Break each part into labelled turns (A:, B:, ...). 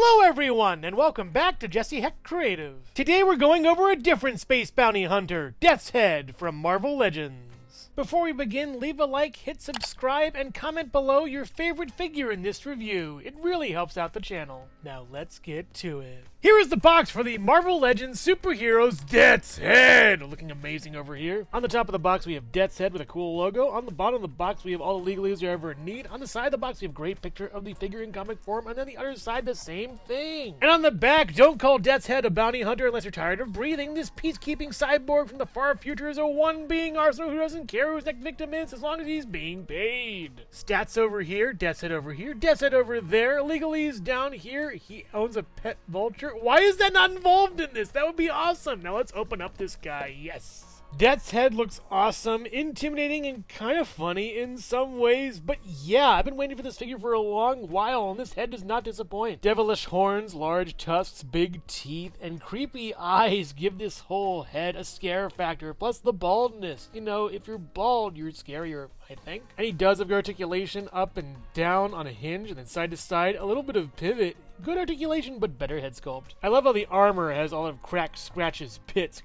A: Hello everyone, and welcome back to Jesse Hecht Creative. Today we're going over a different space bounty hunter, Death's Head from Marvel Legends. Before we begin, leave a like, hit subscribe, and comment below your favorite figure in this review. It really helps out the channel. Now let's get to it. Here is the box for the Marvel Legends Superheroes Death's Head! Looking amazing over here. On the top of the box we have Death's Head with a cool logo. On the bottom of the box we have all the legalese you ever need. On the side of the box we have a great picture of the figure in comic form, and then the other side the same thing. And on the back, don't call Death's Head a bounty hunter unless you're tired of breathing. This peacekeeping cyborg from the far future is a one-being arsenal who doesn't care who his next victim is as long as he's being paid. Stats over here, Death's Head over here, Death's Head over there, legalese down here. He owns a pet vulture. Why is that not involved in this? That would be awesome. Now let's open up this guy. Yes. Death's Head looks awesome, intimidating, and kind of funny in some ways, but yeah, I've been waiting for this figure for a long while, and this head does not disappoint. Devilish horns, large tusks, big teeth, and creepy eyes give this whole head a scare factor, plus the baldness. You know, if you're bald, you're scarier, I think. And he does have good articulation up and down on a hinge, and then side to side, a little bit of pivot. Good articulation, but better head sculpt. I love how the armor has all of cracks, scratches, pits,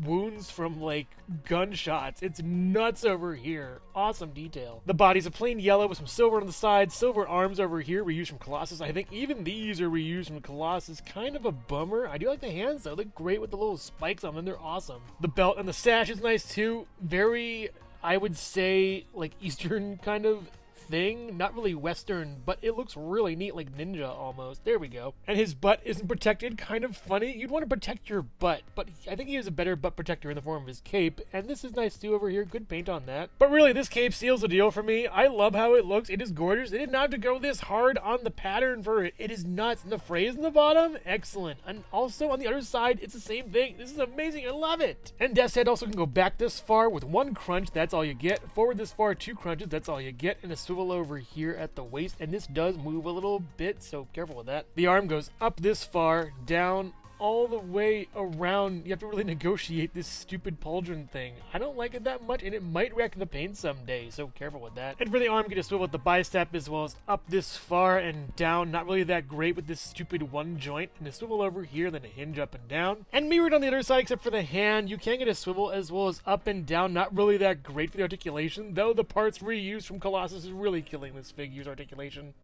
A: wounds from like gunshots. It's nuts over here. Awesome detail. The body's a plain yellow with some silver on the sides, silver arms over here, reused from Colossus. I think even these are reused from Colossus. Kind of a bummer. I do like the hands though. They look great with the little spikes on them. They're awesome. The belt and the sash is nice too. Very, I would say, like Eastern kind of thing. Not really Western, but it looks really neat, like ninja almost. There we go. And his butt isn't protected. Kind of funny. You'd want to protect your butt, but I think he has a better butt protector in the form of his cape, and this is nice too over here. Good paint on that. But really, this cape seals the deal for me. I love how it looks. It is gorgeous. They did not have to go this hard on the pattern for it. It is nuts. And the phrase in the bottom, excellent. And also on the other side, it's the same thing. This is amazing. I love it. And Death's Head also can go back this far with one crunch. That's all you get. Forward this far, two crunches. That's all you get. And a swivel over here at the waist, and this does move a little bit, so careful with that. The arm goes up this far, down, all the way around. You have to really negotiate this stupid pauldron thing. I don't like it that much, and it might wreck the paint someday, so careful with that. And for the arm, get a swivel at the bicep as well as up this far and down. Not really that great with this stupid one joint. And a swivel over here, then a hinge up and down. And mirrored on the other side, except for the hand. You can get a swivel as well as up and down. Not really that great for the articulation, though the parts reused from Colossus is really killing this figure's articulation.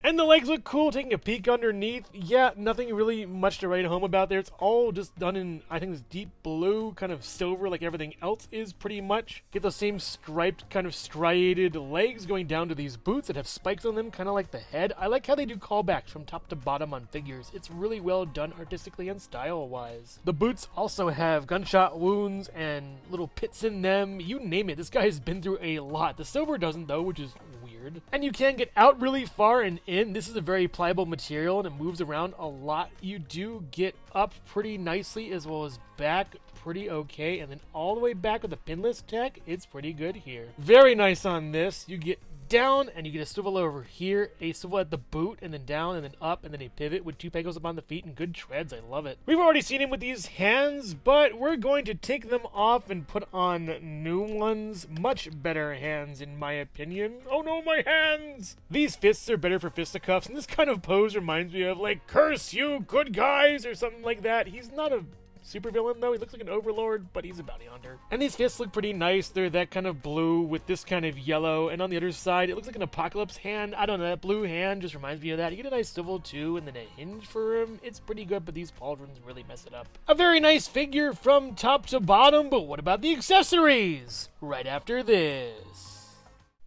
A: And the legs look cool, taking a peek underneath. Yeah, nothing really much to write home about there. It's all just done in, I think, this deep blue, kind of silver, like everything else is pretty much. Get those same striped, kind of striated legs going down to these boots that have spikes on them, kind of like the head. I like how they do callbacks from top to bottom on figures. It's really well done artistically and style-wise. The boots also have gunshot wounds and little pits in them. You name it. This guy has been through a lot. The silver doesn't, though, which is weird. And you can get out really far and in. This is a very pliable material and it moves around a lot. You do get up pretty nicely as well as back pretty okay, and then all the way back with the pinless tech. It's pretty good here. Very nice on this. You get down and you get a swivel over here, a swivel at the boot, and then down and then up, and then a pivot with two pegos up on the feet and good treads. I love it. We've already seen him with these hands, but we're going to take them off and put on new ones. Much better hands in my opinion. Oh no, my hands! These fists are better for fisticuffs, and this kind of pose reminds me of like, curse you good guys, or something like that. He's not a supervillain though. He looks like an overlord, but he's a bounty hunter. And these fists look pretty nice. They're that kind of blue with this kind of yellow, and on the other side it looks like an apocalypse hand. I don't know, that blue hand just reminds me of that. You get a nice swivel too, and then a hinge for him. It's pretty good, but these pauldrons really mess it up. A very nice figure from top to bottom, but what about the accessories? Right after this.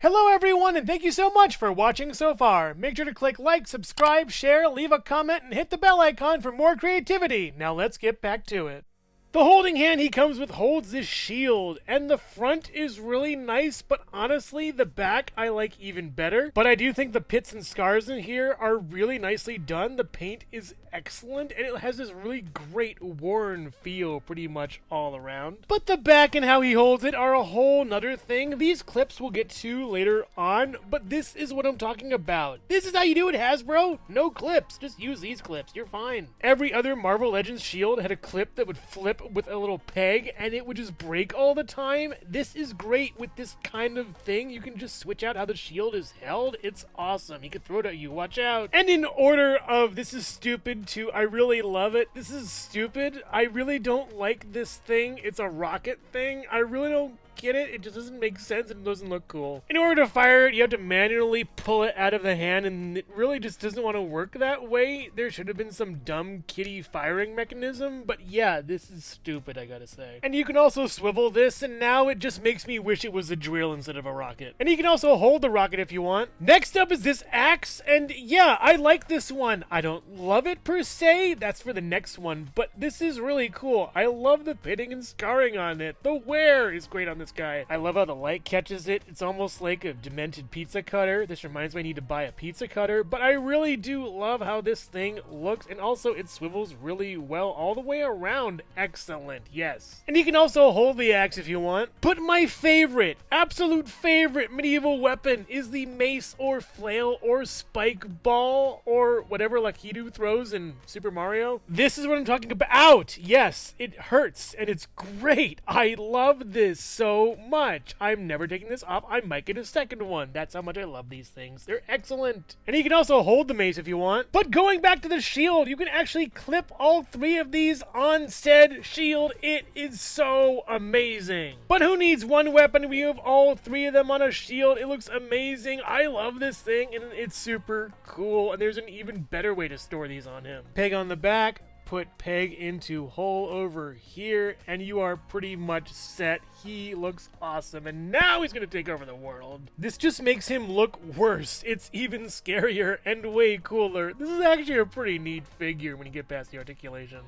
A: Hello everyone, and thank you so much for watching so far. Make sure to click like, subscribe, share, leave a comment, and hit the bell icon for more creativity. Now let's get back to it. The holding hand he comes with holds this shield, and the front is really nice, but honestly, the back I like even better. But I do think the pits and scars in here are really nicely done. The paint is excellent, and it has this really great worn feel pretty much all around. But the back and how he holds it are a whole nother thing. These clips we'll get to later on, but this is what I'm talking about. This is how you do it, Hasbro. No clips. Just use these clips. You're fine. Every other Marvel Legends shield had a clip that would flip clip with a little peg and it would just break all the time. This is great with this kind of thing. You can just switch out how the shield is held. It's awesome. He could throw it at you. Watch out. And in order of this is stupid to I really love it. This is stupid. I really don't like this thing. It's a rocket thing. I really don't get it. It just doesn't make sense and it doesn't look cool. In order to fire it, you have to manually pull it out of the hand, and it really just doesn't want to work that way. There should have been some dumb kitty firing mechanism, but yeah, this is stupid, I gotta say. And you can also swivel this, and now it just makes me wish it was a drill instead of a rocket. And you can also hold the rocket if you want. Next up is this axe, and yeah, I like this one. I don't love it per se, that's for the next one, but this is really cool. I love the pitting and scarring on it. The wear is great on this guy. I love how the light catches it. It's almost like a demented pizza cutter. This reminds me I need to buy a pizza cutter, but I really do love how this thing looks, and also it swivels really well all the way around. Excellent, yes. And you can also hold the axe if you want. But my favorite, absolute favorite medieval weapon is the mace or flail or spike ball or whatever Lakitu throws in Super Mario. This is what I'm talking about. Yes, it hurts and it's great. I love this so much. I'm never taking this off. I might get a second one. That's how much I love these things. They're excellent. And you can also hold the mace if you want. But going back to the shield, you can actually clip all three of these on said shield. It is so amazing. But who needs one weapon? We have all three of them on a shield. It looks amazing. I love this thing and it's super cool. And there's an even better way to store these on him. Peg on the back. Put peg into hole over here, and you are pretty much set. He looks awesome, and now he's gonna take over the world. This just makes him look worse. It's even scarier and way cooler. This is actually a pretty neat figure when you get past the articulation.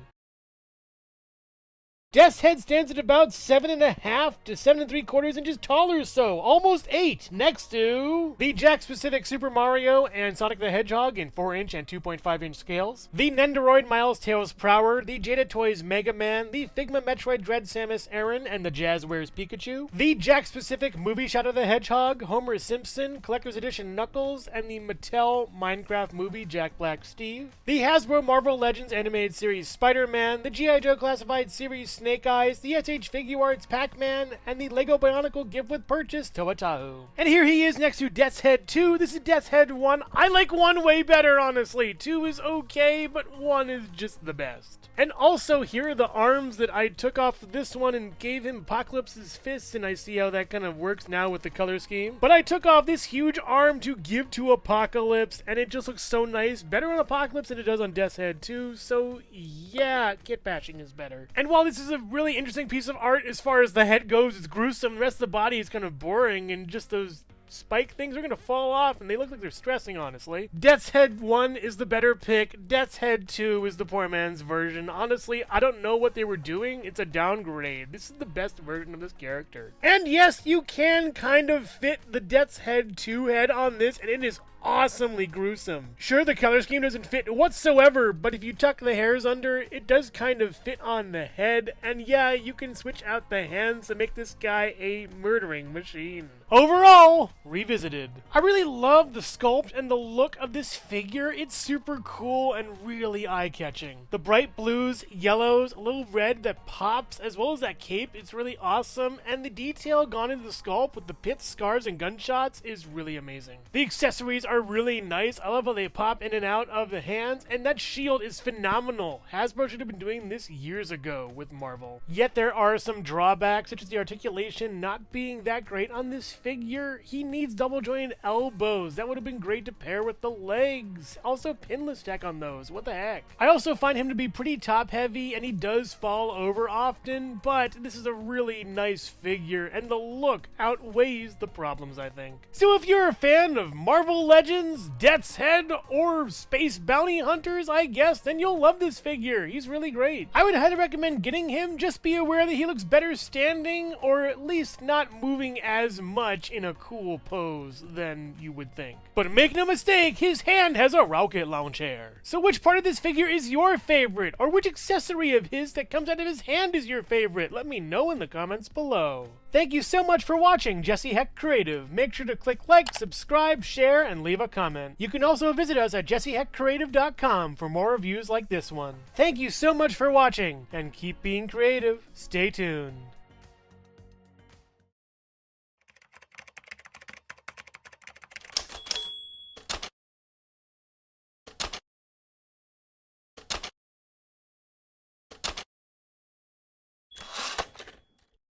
A: Death's head stands at about 7.5 to 7 3/4 inches taller, so almost 8. Next to the Jack-specific Super Mario and Sonic the Hedgehog in 4-inch and 2.5-inch scales, the Nendoroid Miles Tails Prower, the Jada Toys Mega Man, the Figma Metroid Dread Samus Aran and the Jazzwares Pikachu, the Jack-specific Movie Shadow the Hedgehog, Homer Simpson, Collector's Edition Knuckles, and the Mattel Minecraft Movie Jack Black Steve, the Hasbro Marvel Legends Animated Series Spider-Man, the G.I. Joe Classified Series Snake Eyes, the SH Figuarts Pac-Man, and the Lego Bionicle gift with purchase Toa-Tahu. And here he is next to Death's Head 2. This is Death's Head 1. I like 1 way better, honestly. 2 is okay, but 1 is just the best. And also, here are the arms that I took off this one and gave him Apocalypse's fists, and I see how that kind of works now with the color scheme. But I took off this huge arm to give to Apocalypse, and it just looks so nice. Better on Apocalypse than it does on Death's Head 2, so yeah, kit bashing is better. And while this is a really interesting piece of art as far as the head goes, it's gruesome, the rest of the body is kind of boring, and just those spike things are gonna fall off, and they look like they're stressing, honestly. Death's Head 1 is the better pick. Death's Head 2 is the poor man's version. Honestly, I don't know what they were doing. It's a downgrade. This is the best version of this character. And yes, you can kind of fit the Death's Head 2 head on this, and it is awesomely gruesome. Sure, the color scheme doesn't fit whatsoever, but if you tuck the hairs under, it does kind of fit on the head, and yeah, you can switch out the hands to make this guy a murdering machine. Overall, revisited. I really love the sculpt and the look of this figure. It's super cool and really eye-catching. The bright blues, yellows, a little red that pops, as well as that cape, it's really awesome, and the detail gone into the sculpt with the pits, scars, and gunshots is really amazing. The accessories are really nice. I love how they pop in and out of the hands, and that shield is phenomenal. Hasbro should have been doing this years ago with Marvel. Yet there are some drawbacks, such as the articulation not being that great on this figure. He needs double jointed elbows. That would have been great to pair with the legs. Also pinless tech on those. What the heck? I also find him to be pretty top heavy, and he does fall over often, but this is a really nice figure, and the look outweighs the problems, I think. So if you're a fan of Marvel Legends, Death's Head, or Space Bounty Hunters, I guess, then you'll love this figure. He's really great. I would highly recommend getting him. Just be aware that he looks better standing, or at least not moving as much in a cool pose than you would think. But make no mistake, his hand has a rocket launcher. So which part of this figure is your favorite? Or which accessory of his that comes out of his hand is your favorite? Let me know in the comments below. Thank you so much for watching Jesse Hecht Creative. Make sure to click like, subscribe, share, and leave leave a comment. You can also visit us at jessehechtcreative.com for more reviews like this one. Thank you so much for watching, and keep being creative. Stay tuned.